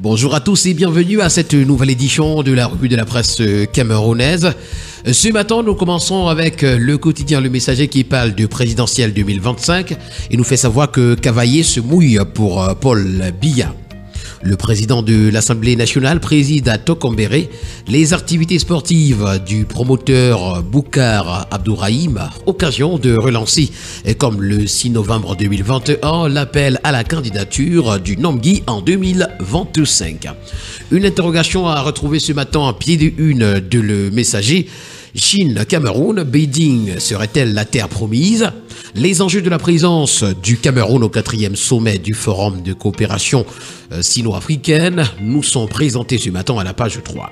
Bonjour à tous et bienvenue à cette nouvelle édition de la revue de la presse camerounaise. Ce matin, nous commençons avec le quotidien Le Messager qui parle du présidentiel 2025 et nous fait savoir que Cavaillé se mouille pour Paul Biya. Le président de l'Assemblée nationale préside à Tokombéré les activités sportives du promoteur Boukar Abdourahim, occasion de relancer, comme le 6 novembre 2021, l'appel à la candidature du Nomgui en 2025. Une interrogation à retrouver ce matin en pied de une de Le Messager. Chine-Cameroun, Beijing serait-elle la terre promise? Les enjeux de la présence du Cameroun au 4e sommet du Forum de coopération sino-africaine nous sont présentés ce matin à la page 3.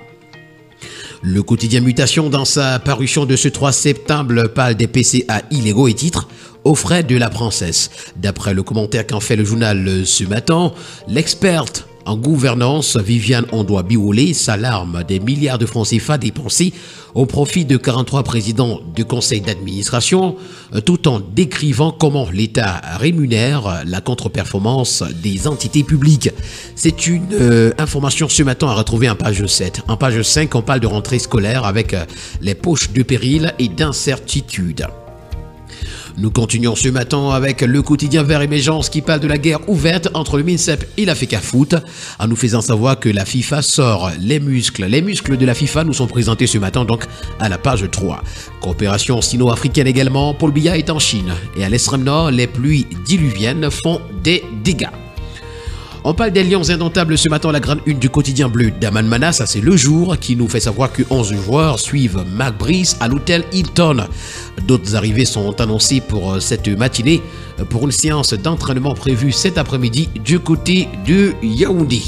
Le quotidien Mutation, dans sa parution de ce 3 septembre, parle des PCA illégaux et titre aux frais de la princesse. D'après le commentaire qu'en fait le journal ce matin, l'experte en gouvernance, Viviane Ondoa-Biolé s'alarme des milliards de francs CFA dépensés au profit de 43 présidents de conseils d'administration, tout en décrivant comment l'État rémunère la contre-performance des entités publiques. C'est une information ce matin à retrouver en page 7. En page 5, on parle de rentrée scolaire avec les poches de péril et d'incertitude. Nous continuons ce matin avec le quotidien Vert Émergence qui parle de la guerre ouverte entre le MINSEP et la FECAFOOT, en nous faisant savoir que la FIFA sort les muscles. Les muscles de la FIFA nous sont présentés ce matin donc à la page 3. Coopération sino-africaine également, Paul Biya est en Chine et à l'extrême nord, les pluies diluviennes font des dégâts. On parle des lions indomptables ce matin à la grande une du quotidien bleu d'Aman Mana, ça c'est Le Jour, qui nous fait savoir que 11 joueurs suivent Marc Brice à l'hôtel Hilton. D'autres arrivées sont annoncées pour cette matinée pour une séance d'entraînement prévue cet après-midi du côté de Yaoundé.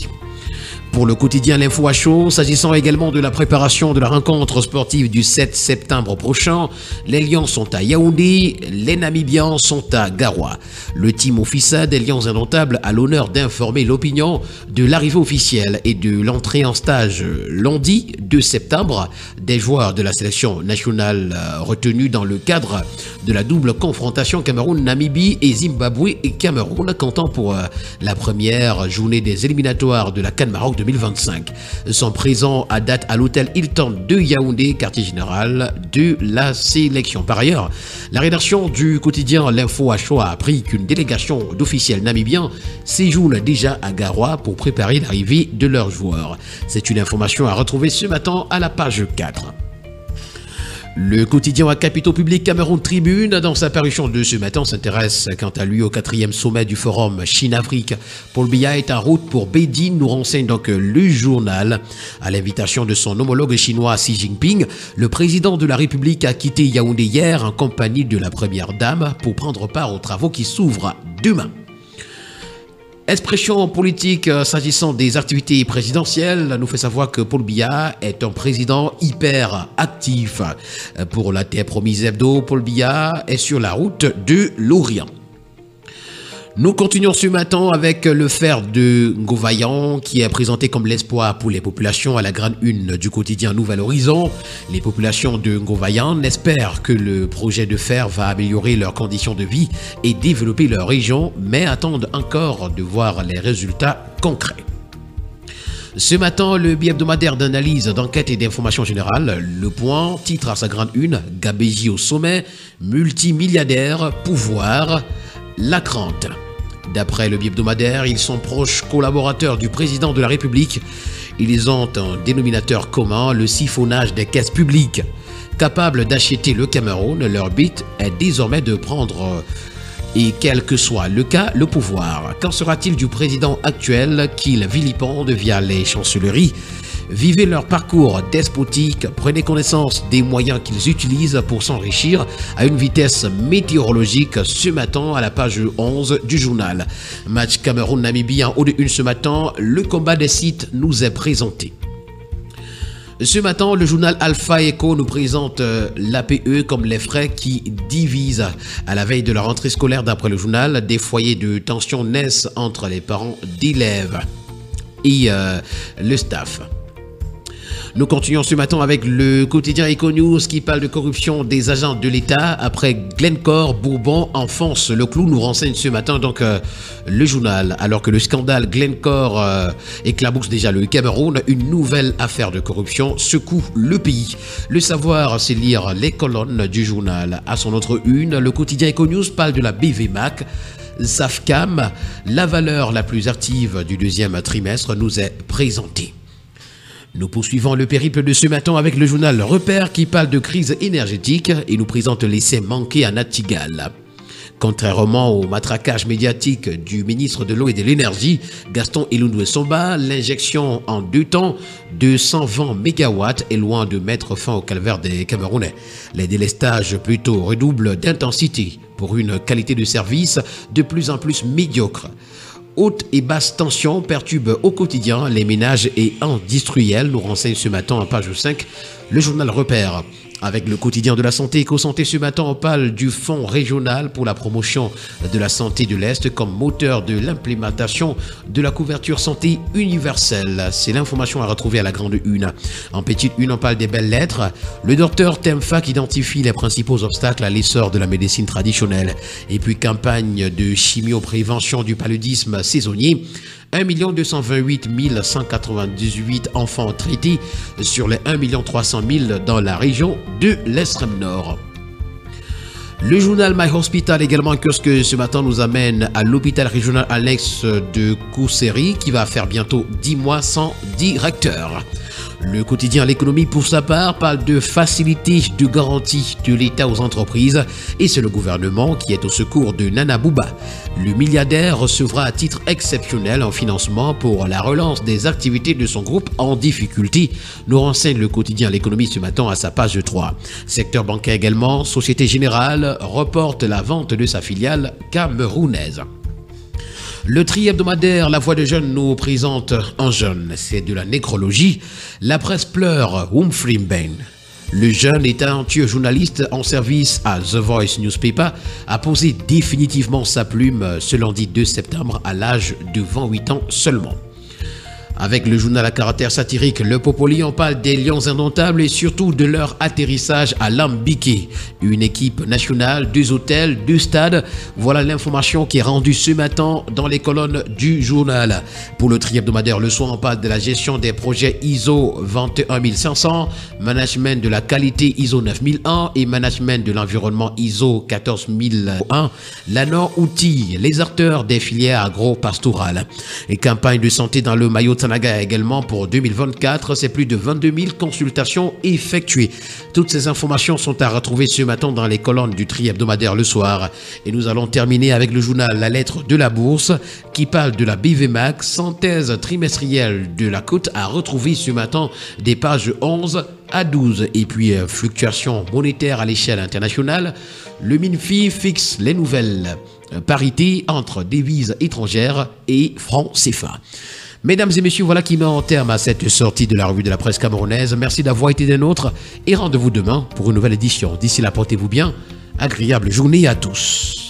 Pour le quotidien L'Info à chaud, s'agissant également de la préparation de la rencontre sportive du 7 septembre prochain, les Lions sont à Yaoundé, les Namibiens sont à Garoua. Le team officiel des Lions indomptables a l'honneur d'informer l'opinion de l'arrivée officielle et de l'entrée en stage lundi 2 septembre des joueurs de la sélection nationale retenus dans le cadre de la double confrontation Cameroun-Namibie et Zimbabwe et Cameroun, comptant pour la première journée des éliminatoires de la CAN Maroc 2025, sont présents à date à l'hôtel Hilton de Yaoundé, quartier général de la sélection. Par ailleurs, la rédaction du quotidien L'Info à chaud a appris qu'une délégation d'officiels namibiens séjourne déjà à Garoua pour préparer l'arrivée de leurs joueurs. C'est une information à retrouver ce matin à la page 4. Le quotidien à capitaux publics Cameroun Tribune, dans sa parution de ce matin, s'intéresse quant à lui au 4e sommet du forum Chine-Afrique. Paul Biya est en route pour Beijing, nous renseigne donc le journal. À l'invitation de son homologue chinois Xi Jinping, le président de la République a quitté Yaoundé hier en compagnie de la première dame pour prendre part aux travaux qui s'ouvrent demain. Expression politique s'agissant des activités présidentielles, nous fait savoir que Paul Biya est un président hyper actif. Pour la terre promise hebdo, Paul Biya est sur la route de l'Orient. Nous continuons ce matin avec le fer de Ngovayan qui est présenté comme l'espoir pour les populations à la grande une du quotidien Nouvel Horizon. Les populations de Ngovayan espèrent que le projet de fer va améliorer leurs conditions de vie et développer leur région, mais attendent encore de voir les résultats concrets. Ce matin, le bi-hebdomadaire d'analyse, d'enquête et d'information générale, Le Point, titre à sa grande une, Gabéji au sommet, multimilliardaire, pouvoir, la crainte. D'après le bi-hebdomadaire, ils sont proches collaborateurs du président de la République. Ils ont un dénominateur commun, le siphonnage des caisses publiques. Capables d'acheter le Cameroun, leur but est désormais de prendre, et quel que soit le cas, le pouvoir. Qu'en sera-t-il du président actuel qu'ils vilipendent via les chancelleries? Vivez leur parcours despotique, prenez connaissance des moyens qu'ils utilisent pour s'enrichir à une vitesse météorologique ce matin à la page 11 du journal. Match Cameroun-Namibie en haut de une ce matin, le combat des sites nous est présenté. Ce matin, le journal Alpha Echo nous présente l'APE comme les frais qui divisent. À la veille de la rentrée scolaire, d'après le journal, des foyers de tension naissent entre les parents d'élèves et le staff. Nous continuons ce matin avec le quotidien Econews qui parle de corruption des agents de l'État. Après Glencore, Bourbon enfonce le clou, nous renseigne ce matin donc le journal. Alors que le scandale Glencore éclabousse déjà le Cameroun, une nouvelle affaire de corruption secoue le pays. Le savoir, c'est lire les colonnes du journal. À son autre une, le quotidien Econews parle de la BVMAC. SAFCAM, la valeur la plus active du deuxième trimestre, nous est présentée. Nous poursuivons le périple de ce matin avec le journal Repère qui parle de crise énergétique et nous présente l'essai manqué à Natigal. Contrairement au matraquage médiatique du ministre de l'Eau et de l'Énergie, Gaston Ilundu-Somba, l'injection en 2 temps de 120 MW est loin de mettre fin au calvaire des Camerounais. Les délestages plutôt redoublent d'intensité pour une qualité de service de plus en plus médiocre. Haute et basse tension perturbent au quotidien les ménages et industriels, nous renseigne ce matin en page 5 le journal Repère. Avec le quotidien de la santé, EcoSanté ce matin, on parle du fonds régional pour la promotion de la santé de l'Est comme moteur de l'implémentation de la couverture santé universelle. C'est l'information à retrouver à la grande une. En petite une, on parle des belles lettres. Le docteur Temfak identifie les principaux obstacles à l'essor de la médecine traditionnelle. Et puis campagne de chimioprévention du paludisme saisonnier. 1 228 198 enfants traités sur les 1 300 000 dans la région de l'extrême nord. Le journal My Hospital également que ce matin nous amène à l'hôpital régional annexe de Kousséry qui va faire bientôt 10 mois sans directeur. Le quotidien L'économie pour sa part parle de facilité de garantie de l'État aux entreprises et c'est le gouvernement qui est au secours de Nana Bouba. Le milliardaire recevra à titre exceptionnel un financement pour la relance des activités de son groupe en difficulté, nous renseigne le quotidien L'économie ce matin à sa page 3. Secteur bancaire également, Société Générale reporte la vente de sa filiale camerounaise. Le tri-hebdomadaire La Voix des Jeunes nous présente un jeune, c'est de la nécrologie. La presse pleure Humphrey Bain. Le jeune et talentueux journaliste en service à The Voice Newspaper a posé définitivement sa plume ce lundi 2 septembre à l'âge de 28 ans seulement. Avec le journal à caractère satirique Le Popoli, on parle des Lions indomptables et surtout de leur atterrissage à Lambiqué. Une équipe nationale, 2 hôtels, 2 stades. Voilà l'information qui est rendue ce matin dans les colonnes du journal. Pour le tri-hebdomadaire Le Soir, on parle de la gestion des projets ISO 21500, management de la qualité ISO 9001 et management de l'environnement ISO 14001. L'ANOR outille les acteurs des filières agro-pastorales. Et campagne de santé dans le maillot de Sanaga également pour 2024, c'est plus de 22 000 consultations effectuées. Toutes ces informations sont à retrouver ce matin dans les colonnes du tri-hebdomadaire Le Soir. Et nous allons terminer avec le journal La Lettre de la Bourse qui parle de la BVMAC, synthèse trimestrielle de la cote à retrouver ce matin des pages 11 à 12. Et puis fluctuations monétaires à l'échelle internationale, le MINFI fixe les nouvelles parités entre devises étrangères et francs CFA. Mesdames et messieurs, voilà qui met en terme à cette sortie de la revue de la presse camerounaise. Merci d'avoir été des nôtres et rendez-vous demain pour une nouvelle édition. D'ici là, portez-vous bien. Agréable journée à tous.